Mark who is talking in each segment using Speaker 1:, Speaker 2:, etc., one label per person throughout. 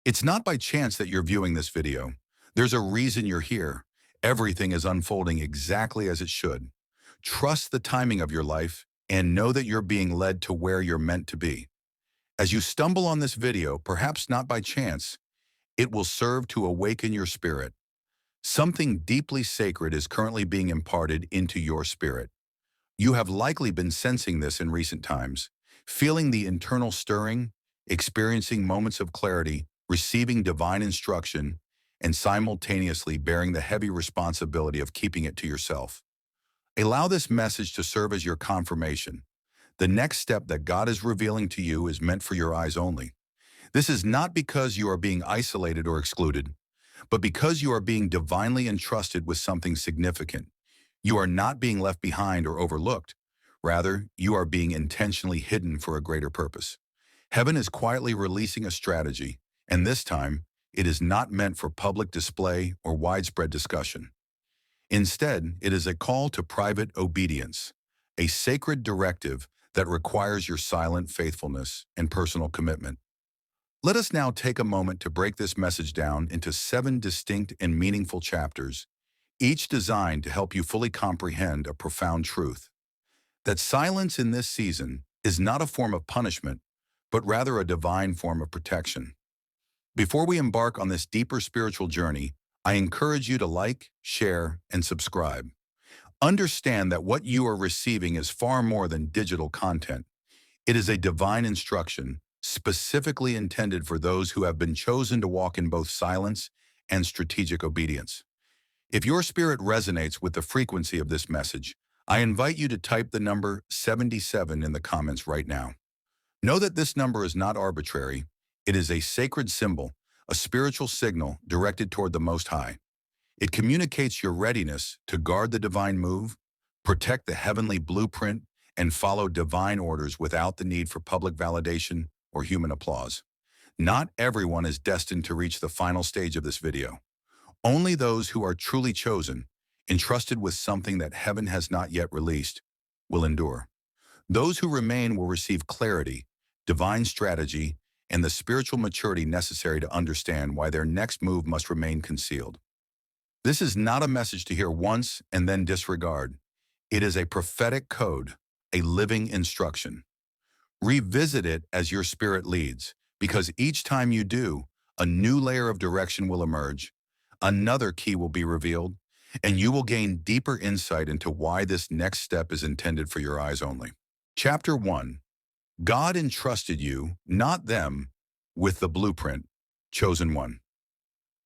Speaker 1: It's not by chance that you're viewing this video. There's a reason you're here. Everything is unfolding exactly as it should. Trust the timing of your life and know that you're being led to where you're meant to be. As you stumble on this video, perhaps not by chance, it will serve to awaken your spirit. Something deeply sacred is currently being imparted into your spirit. You have likely been sensing this in recent times, feeling the internal stirring, experiencing moments of clarity, receiving divine instruction, and simultaneously bearing the heavy responsibility of keeping it to yourself. Allow this message to serve as your confirmation. The next step that God is revealing to you is meant for your eyes only. This is not because you are being isolated or excluded, but because you are being divinely entrusted with something significant. You are not being left behind or overlooked. Rather, you are being intentionally hidden for a greater purpose. Heaven is quietly releasing a strategy, and this time, it is not meant for public display or widespread discussion. Instead, it is a call to private obedience, a sacred directive that requires your silent faithfulness and personal commitment. Let us now take a moment to break this message down into 7 distinct and meaningful chapters, each designed to help you fully comprehend a profound truth. That silence in this season is not a form of punishment, but rather a divine form of protection. Before we embark on this deeper spiritual journey, I encourage you to like, share, and subscribe. Understand that what you are receiving is far more than digital content. It is a divine instruction, specifically intended for those who have been chosen to walk in both silence and strategic obedience. If your spirit resonates with the frequency of this message, I invite you to type the number 77 in the comments right now. Know that this number is not arbitrary. It is a sacred symbol, a spiritual signal directed toward the Most High. It communicates your readiness to guard the divine move, protect the heavenly blueprint, and follow divine orders without the need for public validation or human applause. Not everyone is destined to reach the final stage of this video. Only those who are truly chosen, entrusted with something that heaven has not yet released, will endure. Those who remain will receive clarity, divine strategy, and the spiritual maturity necessary to understand why their next move must remain concealed. This is not a message to hear once and then disregard. It is a prophetic code, a living instruction. Revisit it as your spirit leads, because each time you do, a new layer of direction will emerge, another key will be revealed, and you will gain deeper insight into why this next step is intended for your eyes only. Chapter 1. God entrusted you, not them, with the blueprint, chosen one.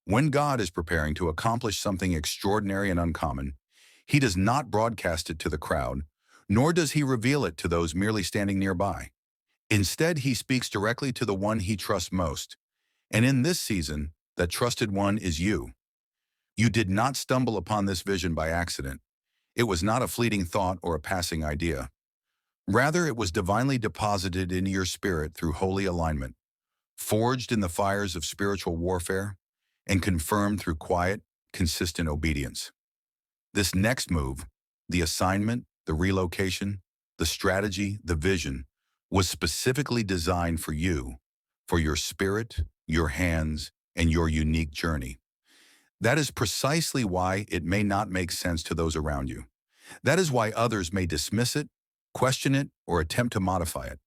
Speaker 1: When God is preparing to accomplish something extraordinary and uncommon, He does not broadcast it to the crowd, nor does He reveal it to those merely standing nearby. Instead, He speaks directly to the one He trusts most. And in this season, that trusted one is you. You did not stumble upon this vision by accident. It was not a fleeting thought or a passing idea. Rather, it was divinely deposited into your spirit through holy alignment, forged in the fires of spiritual warfare, and confirmed through quiet, consistent obedience. This next move, the assignment, the relocation, the strategy, the vision, was specifically designed for you, for your spirit, your hands, and your unique journey. That is precisely why it may not make sense to those around you. That is why others may dismiss it, question it, or attempt to modify it.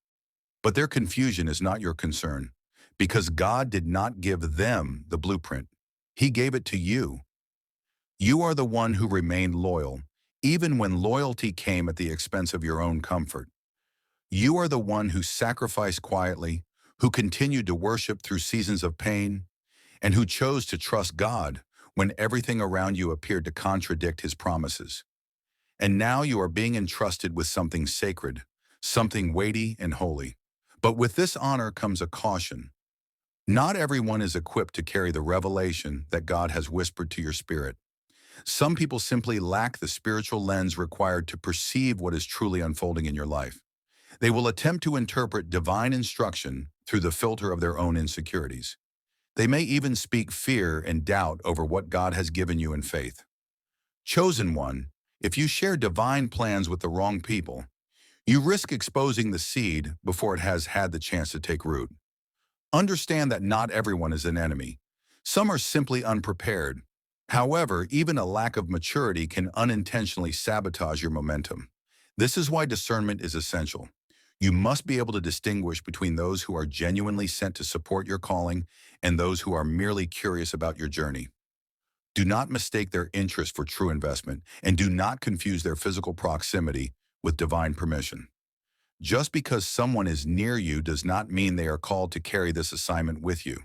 Speaker 1: But their confusion is not your concern, because God did not give them the blueprint. He gave it to you. You are the one who remained loyal, even when loyalty came at the expense of your own comfort. You are the one who sacrificed quietly, who continued to worship through seasons of pain, and who chose to trust God when everything around you appeared to contradict His promises. And now you are being entrusted with something sacred, something weighty and holy. But with this honor comes a caution. Not everyone is equipped to carry the revelation that God has whispered to your spirit. Some people simply lack the spiritual lens required to perceive what is truly unfolding in your life. They will attempt to interpret divine instruction through the filter of their own insecurities. They may even speak fear and doubt over what God has given you in faith. Chosen one, if you share divine plans with the wrong people, you risk exposing the seed before it has had the chance to take root. Understand that not everyone is an enemy. Some are simply unprepared. However, even a lack of maturity can unintentionally sabotage your momentum. This is why discernment is essential. You must be able to distinguish between those who are genuinely sent to support your calling and those who are merely curious about your journey. Do not mistake their interest for true investment, and do not confuse their physical proximity with divine permission. Just because someone is near you does not mean they are called to carry this assignment with you.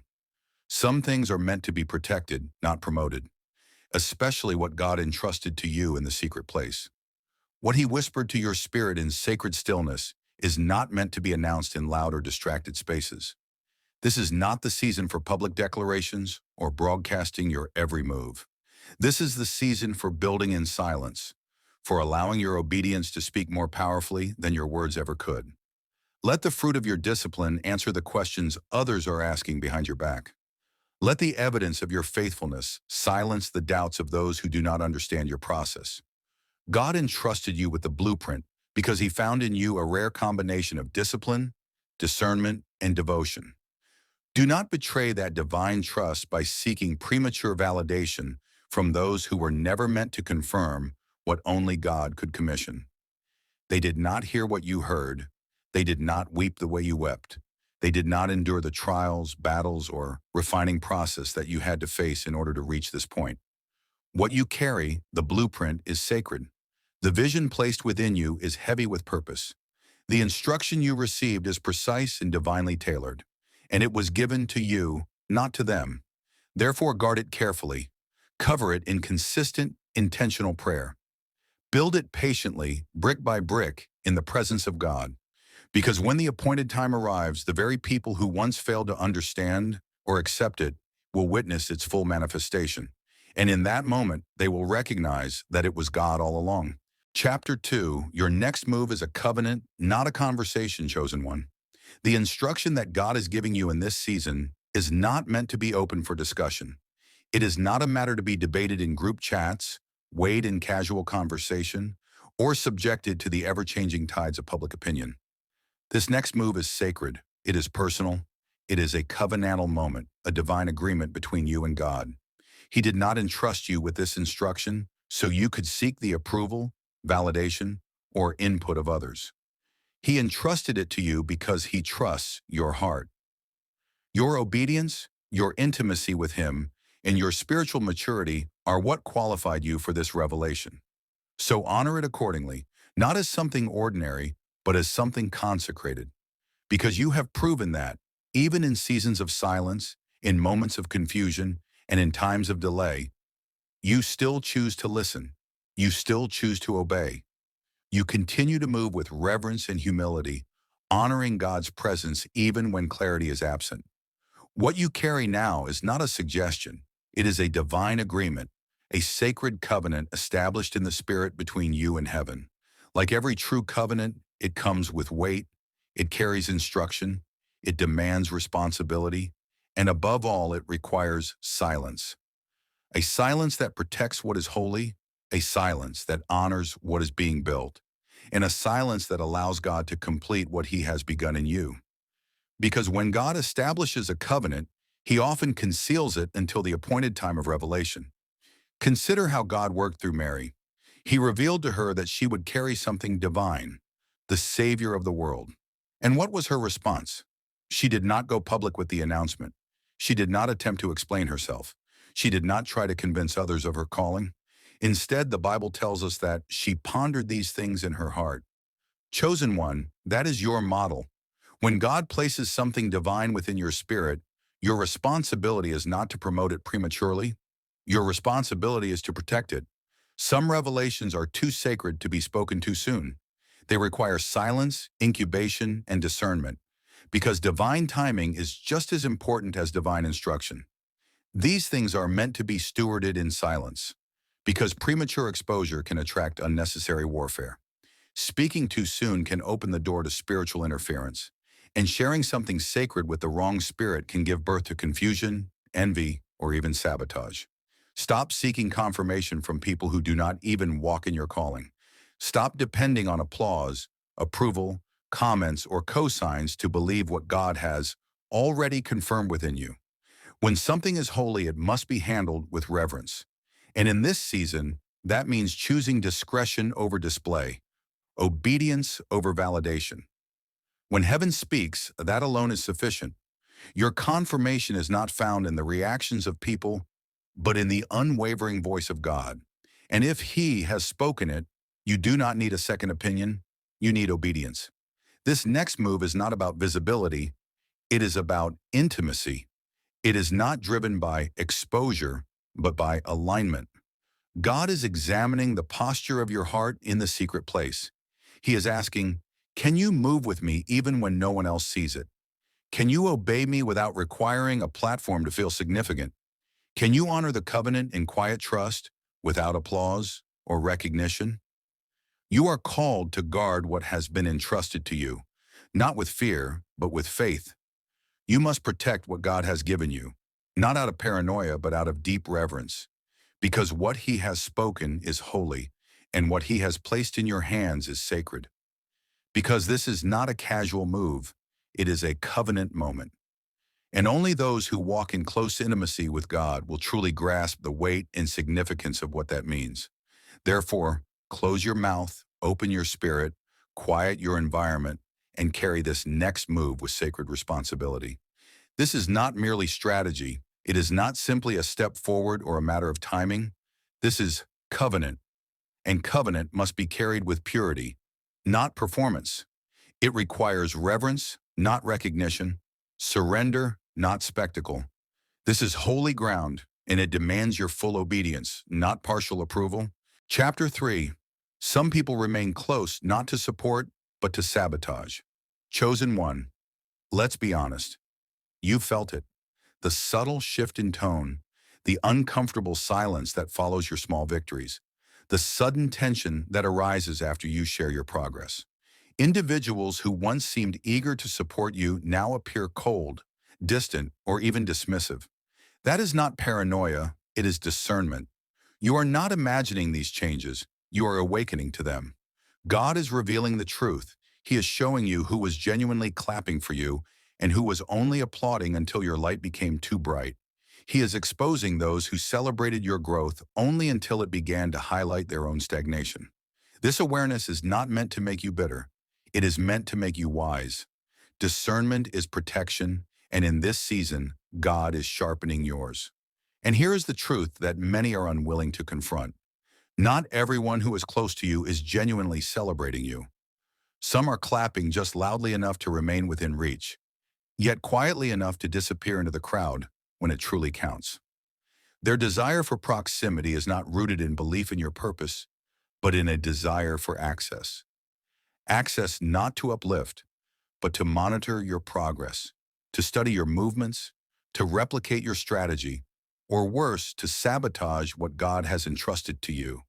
Speaker 1: Some things are meant to be protected, not promoted, especially what God entrusted to you in the secret place. What he whispered to your spirit in sacred stillness is not meant to be announced in loud or distracted spaces. This is not the season for public declarations or broadcasting your every move. This is the season for building in silence, for allowing your obedience to speak more powerfully than your words ever could. Let the fruit of your discipline answer the questions others are asking behind your back. Let the evidence of your faithfulness silence the doubts of those who do not understand your process. God entrusted you with the blueprint because he found in you a rare combination of discipline, discernment, and devotion. Do not betray that divine trust by seeking premature validation from those who were never meant to confirm what only God could commission. They did not hear what you heard. They did not weep the way you wept. They did not endure the trials, battles, or refining process that you had to face in order to reach this point. What you carry, the blueprint, is sacred. The vision placed within you is heavy with purpose. The instruction you received is precise and divinely tailored, and it was given to you, not to them. Therefore, guard it carefully. Cover it in consistent, intentional prayer. Build it patiently, brick by brick, in the presence of God. Because when the appointed time arrives, the very people who once failed to understand or accept it will witness its full manifestation. And in that moment, they will recognize that it was God all along. Chapter 2, your next move is a covenant, not a conversation, chosen one. The instruction that God is giving you in this season is not meant to be open for discussion. It is not a matter to be debated in group chats, weighed in casual conversation, or subjected to the ever-changing tides of public opinion. This next move is sacred. It is personal. It is a covenantal moment, a divine agreement between you and God. He did not entrust you with this instruction so you could seek the approval, validation, or input of others. He entrusted it to you because he trusts your heart. Your obedience, your intimacy with him, and your spiritual maturity are what qualified you for this revelation. So honor it accordingly, not as something ordinary, but as something consecrated, because you have proven that, even in seasons of silence, in moments of confusion, and in times of delay, you still choose to listen. You still choose to obey. You continue to move with reverence and humility, honoring God's presence even when clarity is absent. What you carry now is not a suggestion. It is a divine agreement, a sacred covenant established in the Spirit between you and heaven. Like every true covenant, it comes with weight, it carries instruction, it demands responsibility, and above all, it requires silence. A silence that protects what is holy, a silence that honors what is being built, and a silence that allows God to complete what he has begun in you. Because when God establishes a covenant, he often conceals it until the appointed time of revelation. Consider how God worked through Mary. He revealed to her that she would carry something divine, the Savior of the world. And what was her response? She did not go public with the announcement. She did not attempt to explain herself. She did not try to convince others of her calling. Instead, the Bible tells us that she pondered these things in her heart. Chosen one, that is your model. When God places something divine within your spirit, your responsibility is not to promote it prematurely. Your responsibility is to protect it. Some revelations are too sacred to be spoken too soon. They require silence, incubation, and discernment, because divine timing is just as important as divine instruction. These things are meant to be stewarded in silence, because premature exposure can attract unnecessary warfare. Speaking too soon can open the door to spiritual interference, and sharing something sacred with the wrong spirit can give birth to confusion, envy, or even sabotage. Stop seeking confirmation from people who do not even walk in your calling. Stop depending on applause, approval, comments, or cosigns to believe what God has already confirmed within you. When something is holy, it must be handled with reverence. And in this season, that means choosing discretion over display, obedience over validation. When heaven speaks, that alone is sufficient. Your confirmation is not found in the reactions of people, but in the unwavering voice of God. And if He has spoken it, you do not need a second opinion, you need obedience. This next move is not about visibility, it is about intimacy. It is not driven by exposure, but by alignment. God is examining the posture of your heart in the secret place. He is asking, can you move with me even when no one else sees it? Can you obey me without requiring a platform to feel significant? Can you honor the covenant in quiet trust without applause or recognition? You are called to guard what has been entrusted to you, not with fear, but with faith. You must protect what God has given you, not out of paranoia, but out of deep reverence, because what He has spoken is holy, and what He has placed in your hands is sacred. Because this is not a casual move, it is a covenant moment. And only those who walk in close intimacy with God will truly grasp the weight and significance of what that means. Therefore, close your mouth, open your spirit, quiet your environment, and carry this next move with sacred responsibility. This is not merely strategy. It is not simply a step forward or a matter of timing. This is covenant, and covenant must be carried with purity, not performance. It requires reverence, not recognition, surrender, not spectacle. This is holy ground, and it demands your full obedience, not partial approval. Chapter 3. Some people remain close not to support, but to sabotage. Chosen one. Let's be honest. You felt it. The subtle shift in tone, the uncomfortable silence that follows your small victories, the sudden tension that arises after you share your progress. Individuals who once seemed eager to support you now appear cold, distant, or even dismissive. That is not paranoia, it is discernment. You are not imagining these changes, you are awakening to them. God is revealing the truth. He is showing you who was genuinely clapping for you and who was only applauding until your light became too bright. He is exposing those who celebrated your growth only until it began to highlight their own stagnation. This awareness is not meant to make you bitter. It is meant to make you wise. Discernment is protection, and in this season, God is sharpening yours. And here is the truth that many are unwilling to confront. Not everyone who is close to you is genuinely celebrating you. Some are clapping just loudly enough to remain within reach, yet quietly enough to disappear into the crowd when it truly counts. Their desire for proximity is not rooted in belief in your purpose, but in a desire for access. Access not to uplift, but to monitor your progress, to study your movements, to replicate your strategy, or worse, to sabotage what God has entrusted to you.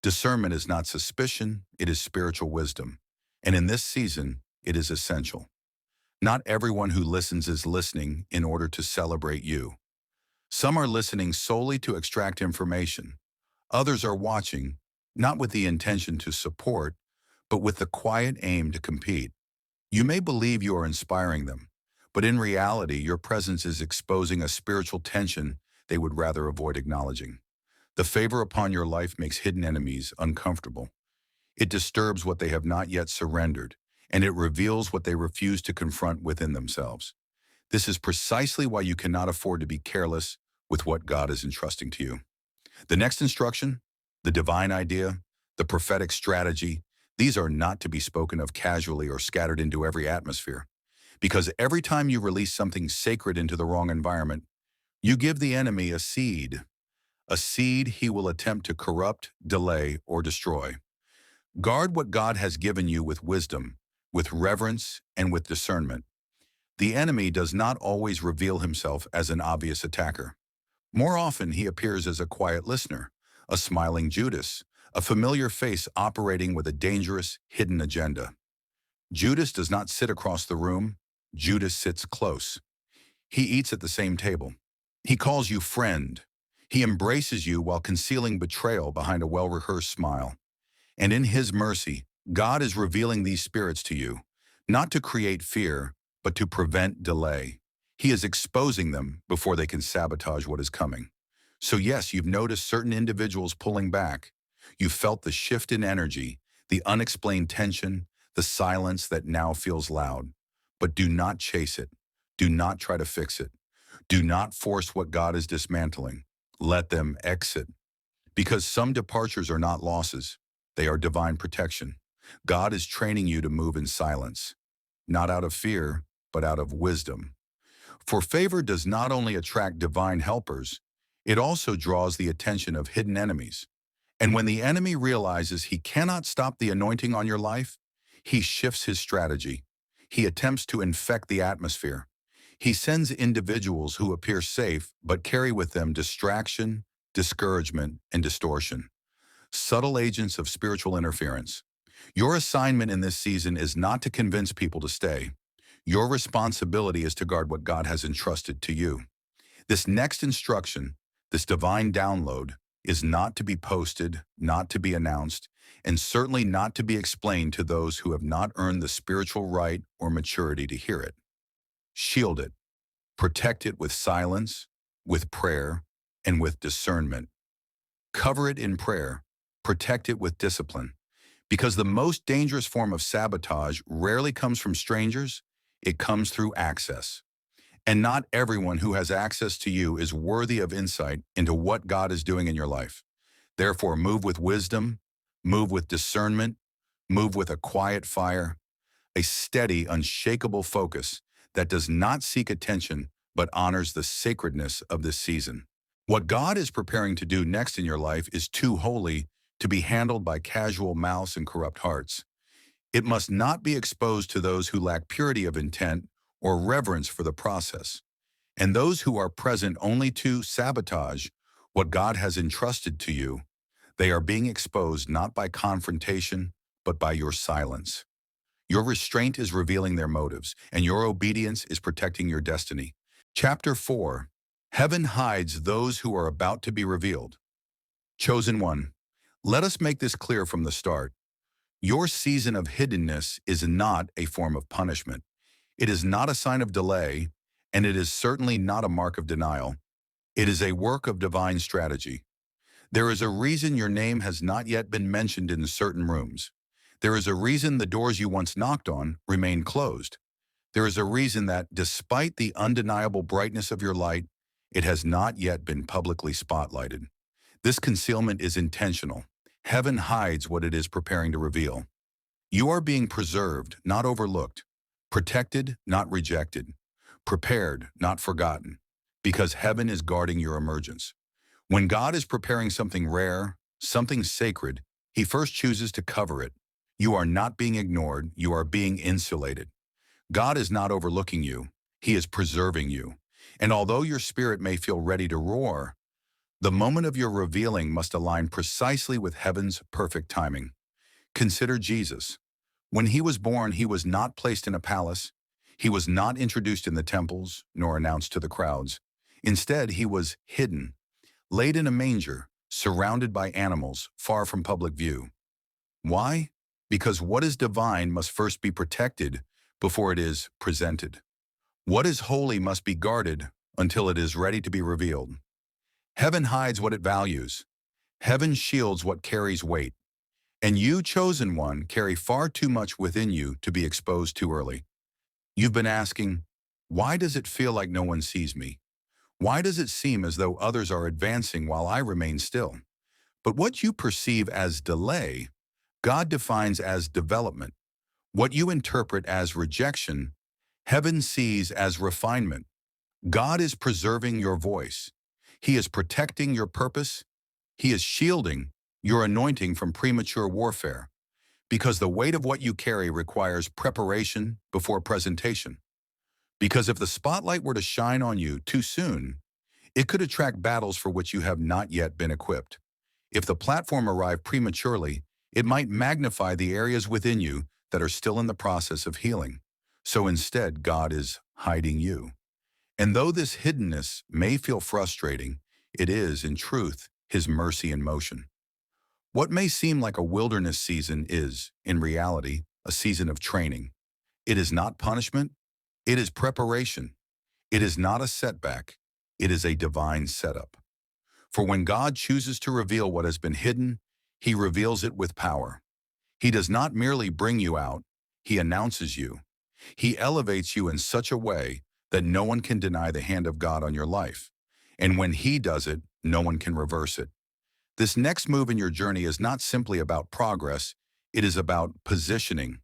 Speaker 1: Discernment is not suspicion, it is spiritual wisdom. And in this season, it is essential. Not everyone who listens is listening in order to celebrate you. Some are listening solely to extract information. Others are watching, not with the intention to support, but with the quiet aim to compete. You may believe you are inspiring them, but in reality, your presence is exposing a spiritual tension they would rather avoid acknowledging. The favor upon your life makes hidden enemies uncomfortable. It disturbs what they have not yet surrendered, and it reveals what they refuse to confront within themselves. This is precisely why you cannot afford to be careless with what God is entrusting to you. The next instruction, the divine idea, the prophetic strategy, these are not to be spoken of casually or scattered into every atmosphere. Because every time you release something sacred into the wrong environment, you give the enemy a seed he will attempt to corrupt, delay, or destroy. Guard what God has given you with wisdom, with reverence, and with discernment. The enemy does not always reveal himself as an obvious attacker. More often, he appears as a quiet listener, a smiling Judas, a familiar face operating with a dangerous, hidden agenda. Judas does not sit across the room. Judas sits close. He eats at the same table. He calls you friend. He embraces you while concealing betrayal behind a well-rehearsed smile. And in His mercy, God is revealing these spirits to you, not to create fear, but to prevent delay. He is exposing them before they can sabotage what is coming. So yes, you've noticed certain individuals pulling back. You felt the shift in energy, the unexplained tension, the silence that now feels loud. But do not chase it. Do not try to fix it. Do not force what God is dismantling. Let them exit. Because some departures are not losses. They are divine protection. God is training you to move in silence, not out of fear, but out of wisdom. For favor does not only attract divine helpers, it also draws the attention of hidden enemies. And when the enemy realizes he cannot stop the anointing on your life, he shifts his strategy. He attempts to infect the atmosphere. He sends individuals who appear safe but carry with them distraction, discouragement, and distortion. Subtle agents of spiritual interference. Your assignment in this season is not to convince people to stay. Your responsibility is to guard what God has entrusted to you. This next instruction, this divine download, is not to be posted, not to be announced, and certainly not to be explained to those who have not earned the spiritual right or maturity to hear it. Shield it. Protect it with silence, with prayer, and with discernment. Cover it in prayer. Protect it with discipline. Because the most dangerous form of sabotage rarely comes from strangers, it comes through access. And not everyone who has access to you is worthy of insight into what God is doing in your life. Therefore, move with wisdom, move with discernment, move with a quiet fire, a steady, unshakable focus that does not seek attention but honors the sacredness of this season. What God is preparing to do next in your life is too holy to be handled by casual mouths and corrupt hearts. It must not be exposed to those who lack purity of intent or reverence for the process, and those who are present only to sabotage what God has entrusted to you. They are being exposed not by confrontation, but by your silence. Your restraint is revealing their motives, and your obedience is protecting your destiny. Chapter 4. Heaven hides those who are about to be revealed. Chosen one, let us make this clear from the start. Your season of hiddenness is not a form of punishment. It is not a sign of delay, and it is certainly not a mark of denial. It is a work of divine strategy. There is a reason your name has not yet been mentioned in certain rooms. There is a reason the doors you once knocked on remain closed. There is a reason that, despite the undeniable brightness of your light, it has not yet been publicly spotlighted. This concealment is intentional. Heaven hides what it is preparing to reveal. You are being preserved, not overlooked, protected, not rejected, prepared, not forgotten, because heaven is guarding your emergence. When God is preparing something rare, something sacred, He first chooses to cover it. You are not being ignored, you are being insulated. God is not overlooking you, He is preserving you. And although your spirit may feel ready to roar, the moment of your revealing must align precisely with heaven's perfect timing. Consider Jesus. When He was born, He was not placed in a palace. He was not introduced in the temples, nor announced to the crowds. Instead, He was hidden, laid in a manger, surrounded by animals, far from public view. Why? Because what is divine must first be protected before it is presented. What is holy must be guarded until it is ready to be revealed. Heaven hides what it values. Heaven shields what carries weight. And you, chosen one, carry far too much within you to be exposed too early. You've been asking, why does it feel like no one sees me? Why does it seem as though others are advancing while I remain still? But what you perceive as delay, God defines as development. What you interpret as rejection, heaven sees as refinement. God is preserving your voice. He is protecting your purpose. He is shielding your anointing from premature warfare, because the weight of what you carry requires preparation before presentation. Because if the spotlight were to shine on you too soon, it could attract battles for which you have not yet been equipped. If the platform arrived prematurely, it might magnify the areas within you that are still in the process of healing. So instead, God is hiding you. And though this hiddenness may feel frustrating, it is, in truth, His mercy in motion. What may seem like a wilderness season is, in reality, a season of training. It is not punishment, It is preparation. It is not a setback. It is a divine setup. For when God chooses to reveal what has been hidden, he reveals it with power. He does not merely bring you out, he announces you. He elevates you in such a way that no one can deny the hand of God on your life. And when he does it, no one can reverse it. This next move in your journey is not simply about progress, it is about positioning.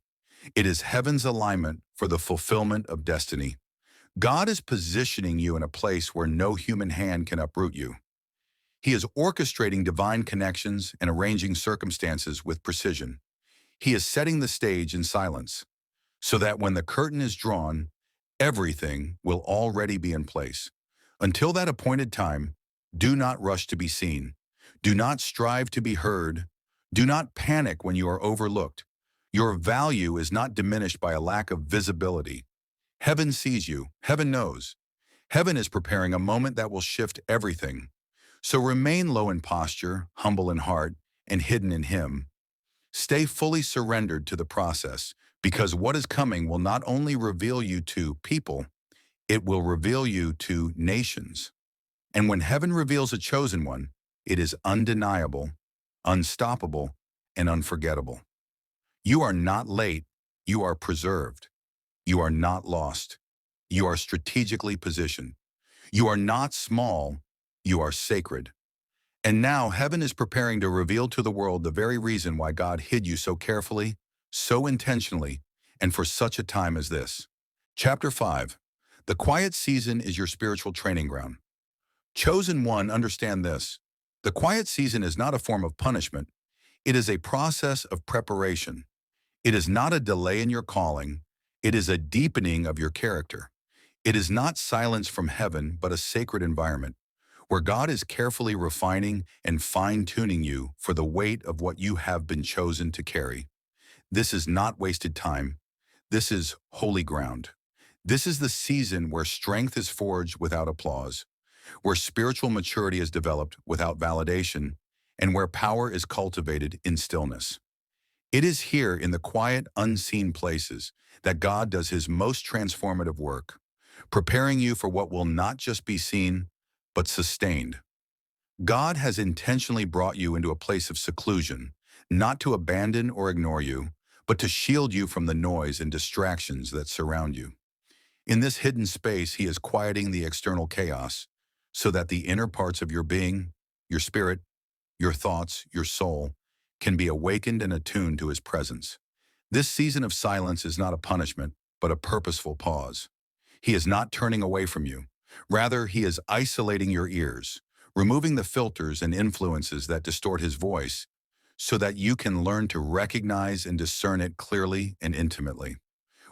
Speaker 1: It is heaven's alignment for the fulfillment of destiny. God is positioning you in a place where no human hand can uproot you. He is orchestrating divine connections and arranging circumstances with precision. He is setting the stage in silence, so that when the curtain is drawn, everything will already be in place. Until that appointed time, do not rush to be seen. Do not strive to be heard. Do not panic when you are overlooked. Your value is not diminished by a lack of visibility. Heaven sees you. Heaven knows. Heaven is preparing a moment that will shift everything. So remain low in posture, humble in heart, and hidden in Him. Stay fully surrendered to the process, because what is coming will not only reveal you to people, it will reveal you to nations. And when heaven reveals a chosen one, it is undeniable, unstoppable, and unforgettable. You are not late, you are preserved. You are not lost. You are strategically positioned. You are not small, you are sacred. And now heaven is preparing to reveal to the world the very reason why God hid you so carefully, so intentionally, and for such a time as this. Chapter 5. The quiet season is your spiritual training ground. Chosen one, understand this. The quiet season is not a form of punishment. It is a process of preparation. It is not a delay in your calling. It is a deepening of your character. It is not silence from heaven, but a sacred environment, where God is carefully refining and fine-tuning you for the weight of what you have been chosen to carry. This is not wasted time. This is holy ground. This is the season where strength is forged without applause, where spiritual maturity is developed without validation, and where power is cultivated in stillness. It is here in the quiet, unseen places that God does his most transformative work, preparing you for what will not just be seen, but sustained. God has intentionally brought you into a place of seclusion, not to abandon or ignore you, but to shield you from the noise and distractions that surround you. In this hidden space, he is quieting the external chaos so that the inner parts of your being, your spirit, your thoughts, your soul, can be awakened and attuned to his presence. This season of silence is not a punishment, but a purposeful pause. He is not turning away from you. Rather, he is isolating your ears, removing the filters and influences that distort his voice, so that you can learn to recognize and discern it clearly and intimately.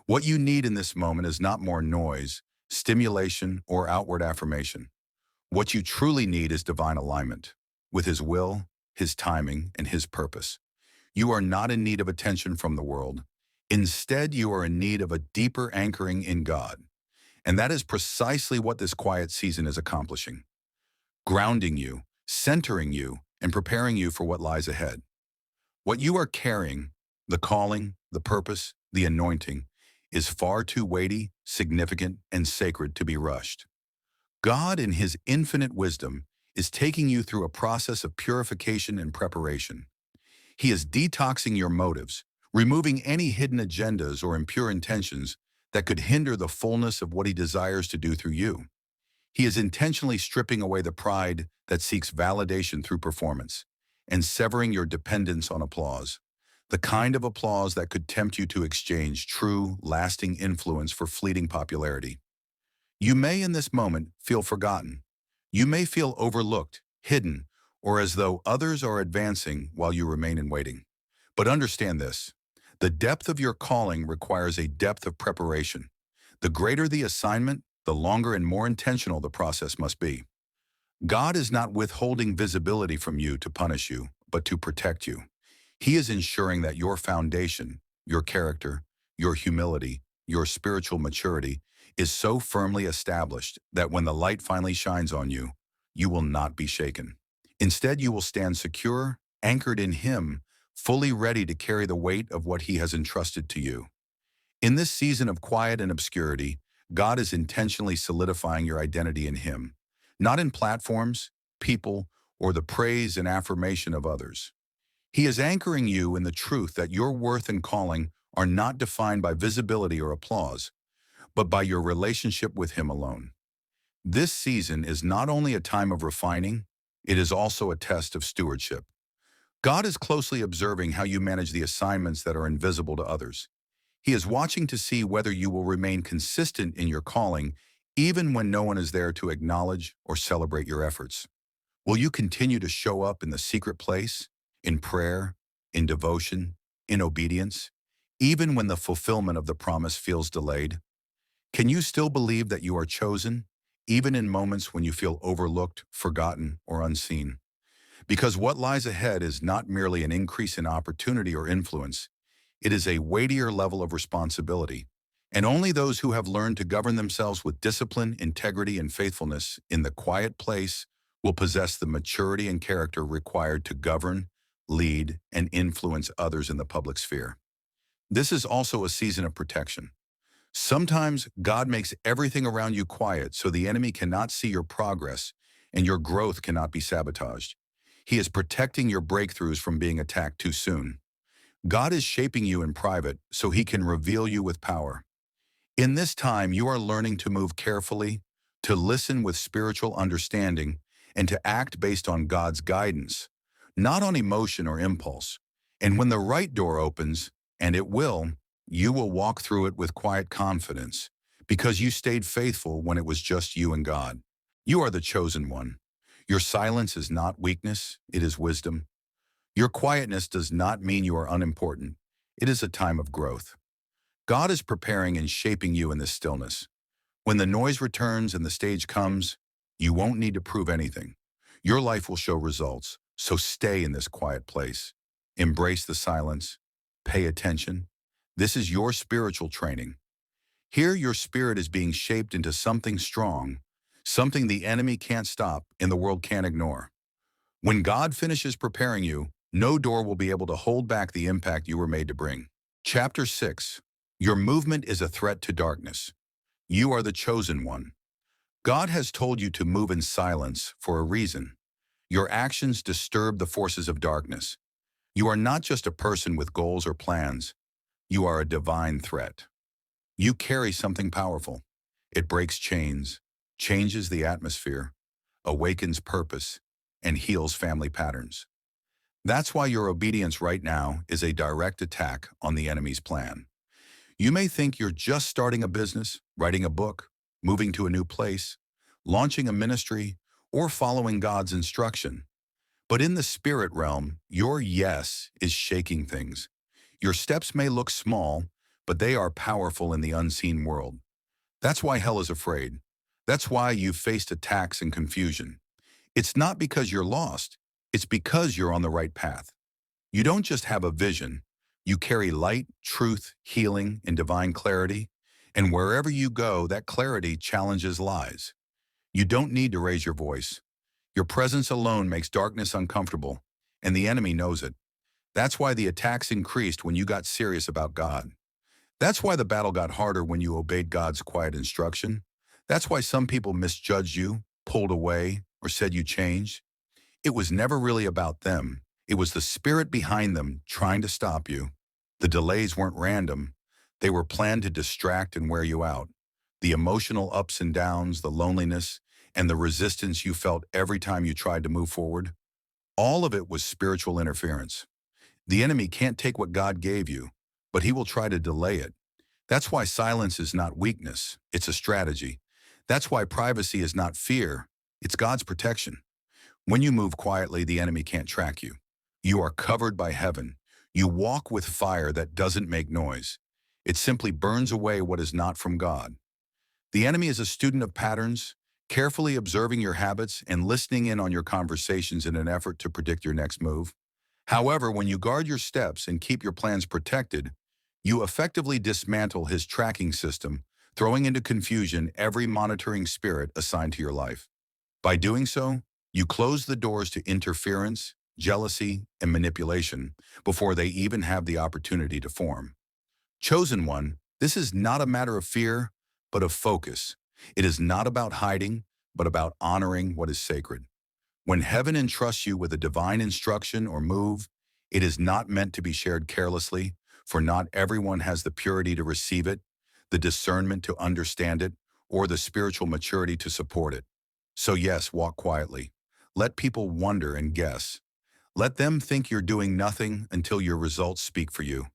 Speaker 1: What you need in this moment is not more noise, stimulation, or outward affirmation. What you truly need is divine alignment with his will, his timing, and his purpose. You are not in need of attention from the world. Instead, you are in need of a deeper anchoring in God. And that is precisely what this quiet season is accomplishing, grounding you, centering you, and preparing you for what lies ahead. What you are carrying, the calling, the purpose, the anointing, is far too weighty, significant, and sacred to be rushed. God, in his infinite wisdom, is taking you through a process of purification and preparation. He is detoxing your motives, removing any hidden agendas or impure intentions that could hinder the fullness of what he desires to do through you. He is intentionally stripping away the pride that seeks validation through performance and severing your dependence on applause, the kind of applause that could tempt you to exchange true, lasting influence for fleeting popularity. You may in this moment feel forgotten. You may feel overlooked, hidden, or as though others are advancing while you remain in waiting. But understand this. The depth of your calling requires a depth of preparation. The greater the assignment, the longer and more intentional the process must be. God is not withholding visibility from you to punish you, but to protect you. He is ensuring that your foundation, your character, your humility, your spiritual maturity is so firmly established that when the light finally shines on you, you will not be shaken. Instead, you will stand secure, anchored in him, fully ready to carry the weight of what he has entrusted to you. In this season of quiet and obscurity, God is intentionally solidifying your identity in Him, not in platforms, people, or the praise and affirmation of others. He is anchoring you in the truth that your worth and calling are not defined by visibility or applause, but by your relationship with Him alone. This season is not only a time of refining, it is also a test of stewardship. God is closely observing how you manage the assignments that are invisible to others. He is watching to see whether you will remain consistent in your calling, even when no one is there to acknowledge or celebrate your efforts. Will you continue to show up in the secret place, in prayer, in devotion, in obedience, even when the fulfillment of the promise feels delayed? Can you still believe that you are chosen, even in moments when you feel overlooked, forgotten, or unseen? Because what lies ahead is not merely an increase in opportunity or influence, it is a weightier level of responsibility. And only those who have learned to govern themselves with discipline, integrity, and faithfulness in the quiet place will possess the maturity and character required to govern, lead, and influence others in the public sphere. This is also a season of protection. Sometimes God makes everything around you quiet so the enemy cannot see your progress and your growth cannot be sabotaged. He is protecting your breakthroughs from being attacked too soon. God is shaping you in private so He can reveal you with power. In this time, you are learning to move carefully, to listen with spiritual understanding, and to act based on God's guidance, not on emotion or impulse. And when the right door opens, and it will, you will walk through it with quiet confidence, because you stayed faithful when it was just you and God. You are the chosen one. Your silence is not weakness, it is wisdom. Your quietness does not mean you are unimportant. It is a time of growth. God is preparing and shaping you in this stillness. When the noise returns and the stage comes, you won't need to prove anything. Your life will show results, so stay in this quiet place. Embrace the silence. Pay attention. This is your spiritual training. Here your spirit is being shaped into something strong, something the enemy can't stop and the world can't ignore. When God finishes preparing you, no door will be able to hold back the impact you were made to bring. Chapter 6. Your movement is a threat to darkness. You are the chosen one. God has told you to move in silence for a reason. Your actions disturb the forces of darkness. You are not just a person with goals or plans. You are a divine threat. You carry something powerful. It breaks chains, changes the atmosphere, awakens purpose, and heals family patterns. That's why your obedience right now is a direct attack on the enemy's plan. You may think you're just starting a business, writing a book, moving to a new place, launching a ministry, or following God's instruction. But in the spirit realm, your yes is shaking things. Your steps may look small, but they are powerful in the unseen world. That's why hell is afraid. That's why you've faced attacks and confusion. It's not because you're lost. It's because you're on the right path. You don't just have a vision. You carry light, truth, healing, and divine clarity. And wherever you go, that clarity challenges lies. You don't need to raise your voice. Your presence alone makes darkness uncomfortable, and the enemy knows it. That's why the attacks increased when you got serious about God. That's why the battle got harder when you obeyed God's quiet instruction. That's why some people misjudged you, pulled away, or said you changed. It was never really about them. It was the spirit behind them trying to stop you. The delays weren't random. They were planned to distract and wear you out. The emotional ups and downs, the loneliness, and the resistance you felt every time you tried to move forward, all of it was spiritual interference. The enemy can't take what God gave you, but he will try to delay it. That's why silence is not weakness, it's a strategy. That's why privacy is not fear, it's God's protection. When you move quietly, the enemy can't track you. You are covered by heaven. You walk with fire that doesn't make noise. It simply burns away what is not from God. The enemy is a student of patterns, carefully observing your habits and listening in on your conversations in an effort to predict your next move. However, when you guard your steps and keep your plans protected, you effectively dismantle his tracking system, throwing into confusion every monitoring spirit assigned to your life. By doing so, you close the doors to interference, jealousy, and manipulation before they even have the opportunity to form. Chosen one, this is not a matter of fear, but of focus. It is not about hiding, but about honoring what is sacred. When heaven entrusts you with a divine instruction or move, it is not meant to be shared carelessly, for not everyone has the purity to receive it, the discernment to understand it, or the spiritual maturity to support it. So yes, walk quietly. Let people wonder and guess. Let them think you're doing nothing until your results speak for you.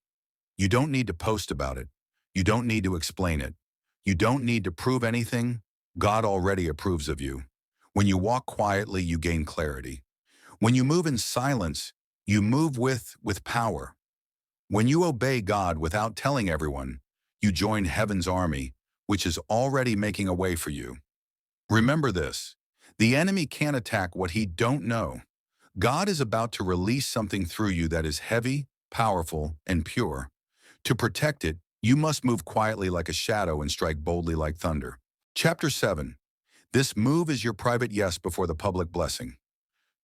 Speaker 1: You don't need to post about it. You don't need to explain it. You don't need to prove anything. God already approves of you. When you walk quietly, you gain clarity. When you move in silence, you move with power. When you obey God without telling everyone, you join heaven's army, which is already making a way for you. Remember this, the enemy can't attack what he don't know. God is about to release something through you that is heavy, powerful, and pure. To protect it, you must move quietly like a shadow and strike boldly like thunder. Chapter 7. This move is your private yes before the public blessing.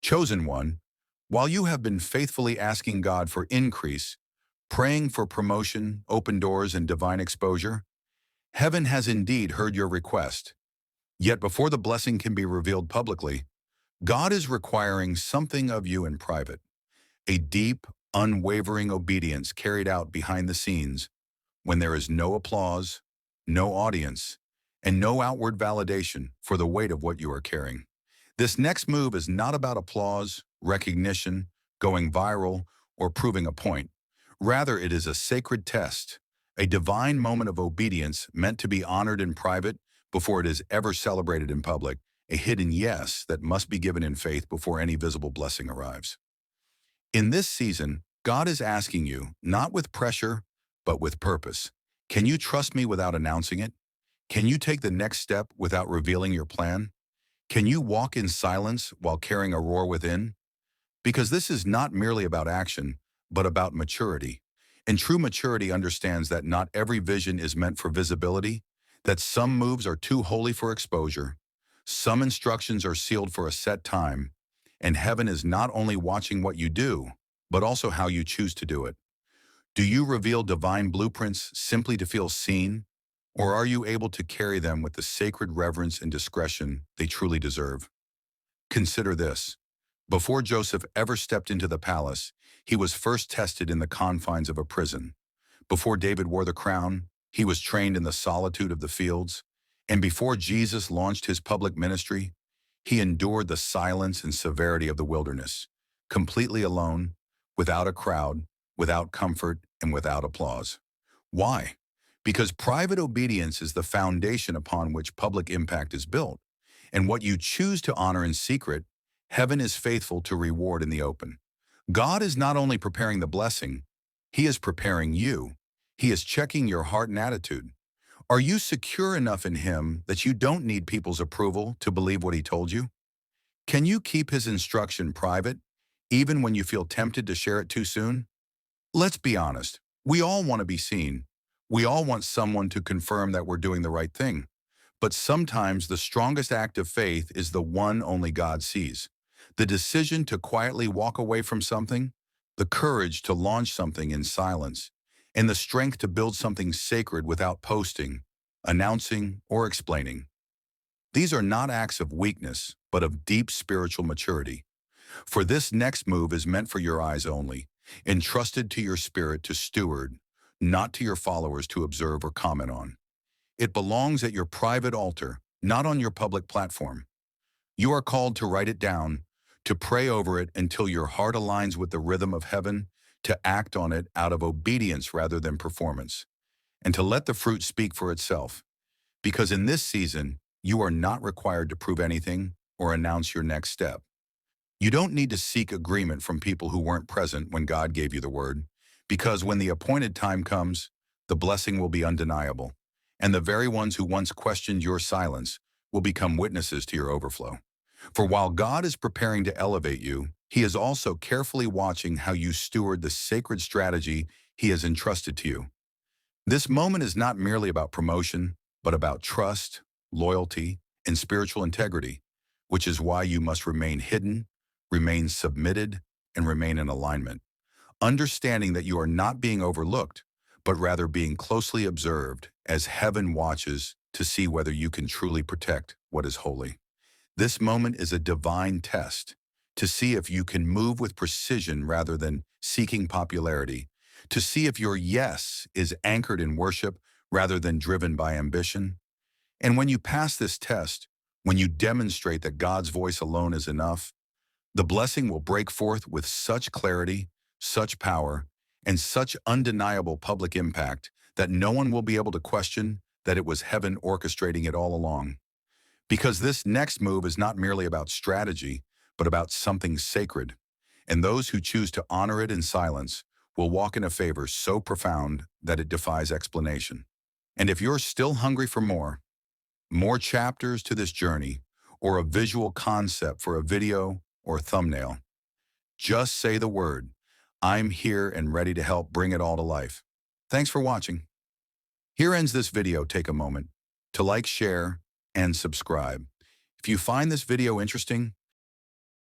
Speaker 1: Chosen one, while you have been faithfully asking God for increase, praying for promotion, open doors, and divine exposure, heaven has indeed heard your request. Yet before the blessing can be revealed publicly, God is requiring something of you in private, a deep, unwavering obedience carried out behind the scenes when there is no applause, no audience, and no outward validation for the weight of what you are carrying. This next move is not about applause, recognition, going viral, or proving a point. Rather, it is a sacred test, a divine moment of obedience meant to be honored in private before it is ever celebrated in public, a hidden yes that must be given in faith before any visible blessing arrives. In this season, God is asking you, not with pressure, but with purpose. Can you trust me without announcing it? Can you take the next step without revealing your plan? Can you walk in silence while carrying a roar within? Because this is not merely about action, but about maturity. And true maturity understands that not every vision is meant for visibility, that some moves are too holy for exposure, some instructions are sealed for a set time, and heaven is not only watching what you do, but also how you choose to do it. Do you reveal divine blueprints simply to feel seen, or are you able to carry them with the sacred reverence and discretion they truly deserve? Consider this. Before Joseph ever stepped into the palace, he was first tested in the confines of a prison. Before David wore the crown, he was trained in the solitude of the fields. And before Jesus launched his public ministry, he endured the silence and severity of the wilderness, completely alone, without a crowd, without comfort, and without applause. Why? Because private obedience is the foundation upon which public impact is built. And what you choose to honor in secret, heaven is faithful to reward in the open. God is not only preparing the blessing, He is preparing you. He is checking your heart and attitude. Are you secure enough in Him that you don't need people's approval to believe what He told you? Can you keep His instruction private, even when you feel tempted to share it too soon? Let's be honest. We all want to be seen. We all want someone to confirm that we're doing the right thing. But sometimes the strongest act of faith is the one only God sees. The decision to quietly walk away from something, the courage to launch something in silence, and the strength to build something sacred without posting, announcing, or explaining. These are not acts of weakness, but of deep spiritual maturity. For this next move is meant for your eyes only, entrusted to your spirit to steward, not to your followers to observe or comment on. It belongs at your private altar, not on your public platform. You are called to write it down, to pray over it until your heart aligns with the rhythm of heaven, to act on it out of obedience rather than performance, and to let the fruit speak for itself. Because in this season, you are not required to prove anything or announce your next step. You don't need to seek agreement from people who weren't present when God gave you the word, because when the appointed time comes, the blessing will be undeniable, and the very ones who once questioned your silence will become witnesses to your overflow. For while God is preparing to elevate you, He is also carefully watching how you steward the sacred strategy He has entrusted to you. This moment is not merely about promotion, but about trust, loyalty, and spiritual integrity, which is why you must remain hidden, remain submitted, and remain in alignment, understanding that you are not being overlooked, but rather being closely observed as heaven watches to see whether you can truly protect what is holy. This moment is a divine test to see if you can move with precision rather than seeking popularity, to see if your yes is anchored in worship rather than driven by ambition. And when you pass this test, when you demonstrate that God's voice alone is enough, the blessing will break forth with such clarity, such power, and such undeniable public impact that no one will be able to question that it was heaven orchestrating it all along. Because this next move is not merely about strategy, but about something sacred. And those who choose to honor it in silence will walk in a favor so profound that it defies explanation. And if you're still hungry for more chapters to this journey, or a visual concept for a video or thumbnail, just say the word. I'm here and ready to help bring it all to life. Thanks for watching. Here ends this video. Take a moment to like, share, and subscribe. If you find this video interesting,